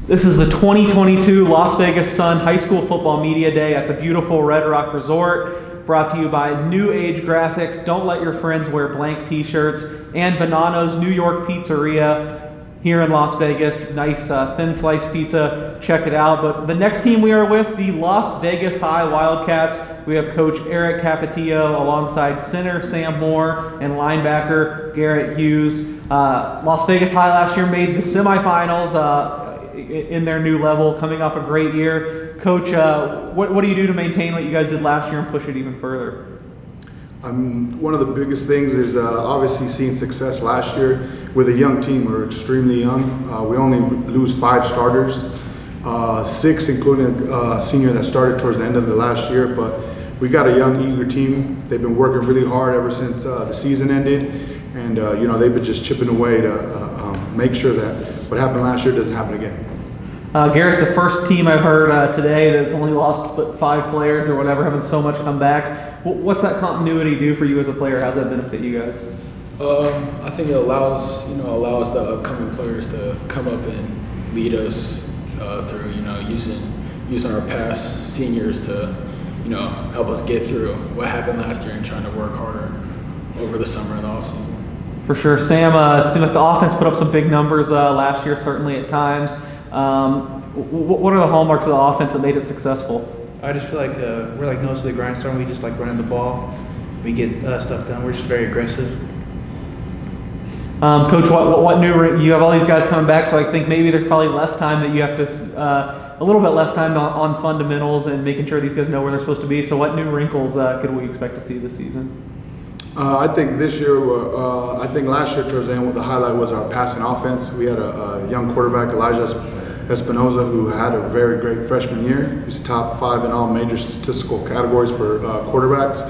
This is the 2022 Las Vegas Sun High School Football Media Day at the beautiful Red Rock Resort, brought to you by New Age Graphics, Don't Let Your Friends Wear Blank t-shirts, and Bonanno's New York Pizzeria here in Las Vegas. Nice thin sliced pizza, check it out. But the next team we are with, the Las Vegas High Wildcats. We have Coach Eric Capotillo alongside center Sam Moore and linebacker Garrett Hughes. Las Vegas High last year made the semifinals in their new level, coming off a great year. Coach, what do you do to maintain what you guys did last year and push it even further? One of the biggest things is obviously seeing success last year with a young team. We're extremely young. We only lose 5 starters, 6 including a senior that started towards the end of the last year. But we got a young, eager team. They've been working really hard ever since the season ended, and they've been just chipping away to make sure that what happened last year doesn't happen again. Garrett, the first team I've heard today that's only lost 5 players or whatever, having so much come back. What's that continuity do for you as a player? How's that benefit you guys? I think it allows the upcoming players to come up and lead us through using our past seniors to help us get through what happened last year and trying to work harder over the summer and the offseason. For sure, Sam. It seemed like the offense put up some big numbers last year, certainly at times. What are the hallmarks of the offense that made it successful? I just feel like we're like nose to the grindstone. We just like running the ball. We get stuff done. We're just very aggressive. Coach, what new? You have all these guys coming back, so I think maybe there's probably less time that you have to, a little bit less time on fundamentals and making sure these guys know where they're supposed to be. So what new wrinkles could we expect to see this season? I think this year, I think last year towards the end, the highlight was our passing offense. We had a young quarterback, Elijah Espinoza, who had a very great freshman year. He's top 5 in all major statistical categories for quarterbacks.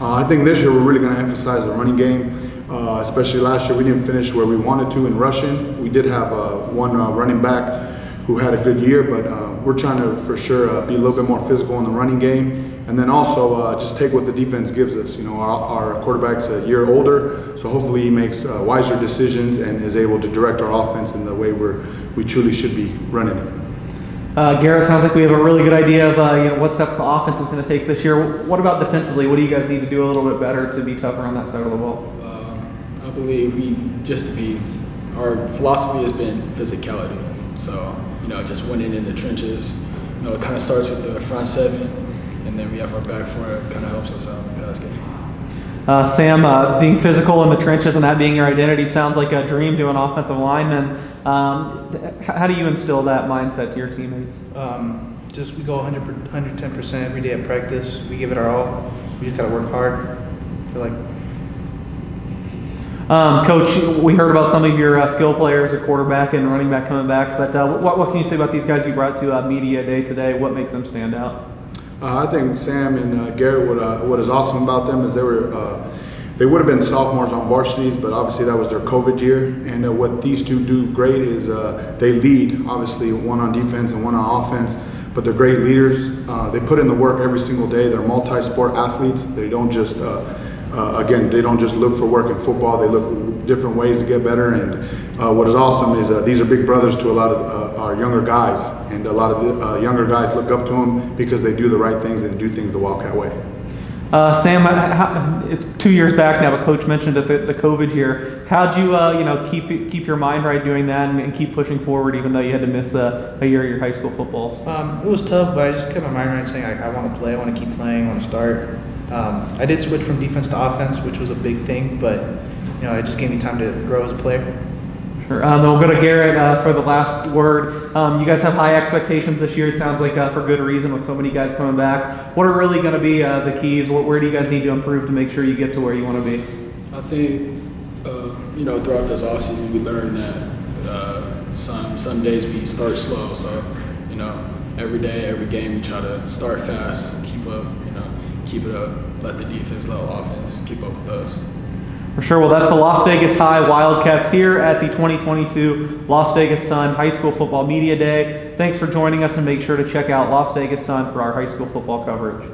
I think this year we're really going to emphasize the running game, especially last year we didn't finish where we wanted to in rushing. We did have one running back who had a good year, but we're trying to for sure be a little bit more physical in the running game. And then also just take what the defense gives us. Our quarterback's a year older, so hopefully he makes wiser decisions and is able to direct our offense in the way we truly should be running it. Garrett, sounds like we have a really good idea of what steps the offense is going to take this year. What about defensively? What do you guys need to do a little bit better to be tougher on that side of the ball? I believe our philosophy has been physicality. So just winning in the trenches. It kind of starts with the front 7. And then we have our back 4 that kind of helps us out in the pass game. Sam, being physical in the trenches and that being your identity sounds like a dream to an offensive lineman. How do you instill that mindset to your teammates? We go 110% every day at practice. We give it our all. We just got to work hard. Coach, we heard about some of your skill players, your quarterback and running back coming back, but what can you say about these guys you brought to Media Day today? What makes them stand out? I think Sam and Garrett, what is awesome about them is they would have been sophomores on varsities, but obviously that was their COVID year. And what these two do great is they lead, obviously one on defense and one on offense, but they're great leaders. They put in the work every single day. They're multi-sport athletes. They don't just, they don't just look for work in football. They look for different ways to get better. And what is awesome is these are big brothers to a lot of our younger guys, and a lot of the younger guys look up to them because they do the right things and do things the Wildcat way. Sam, it's 2 years back now, but Coach mentioned that the COVID year. How'd you keep your mind right doing that and keep pushing forward even though you had to miss a year of your high school footballs? It was tough, but I just kept my mind right saying I want to play, I want to keep playing, I want to start. I did switch from defense to offense, which was a big thing, but it just gave me time to grow as a player. Sure. We'll go to Garrett for the last word. You guys have high expectations this year, it sounds like for good reason with so many guys coming back. What are really going to be the keys? Where do you guys need to improve to make sure you get to where you want to be? I think, throughout this offseason we learned that some days we start slow. So, every day, every game we try to start fast, keep it up, let the defense, let the offense keep up with us. For sure. Well, that's the Las Vegas High Wildcats here at the 2022 Las Vegas Sun High School Football Media Day. Thanks for joining us, and make sure to check out Las Vegas Sun for our high school football coverage.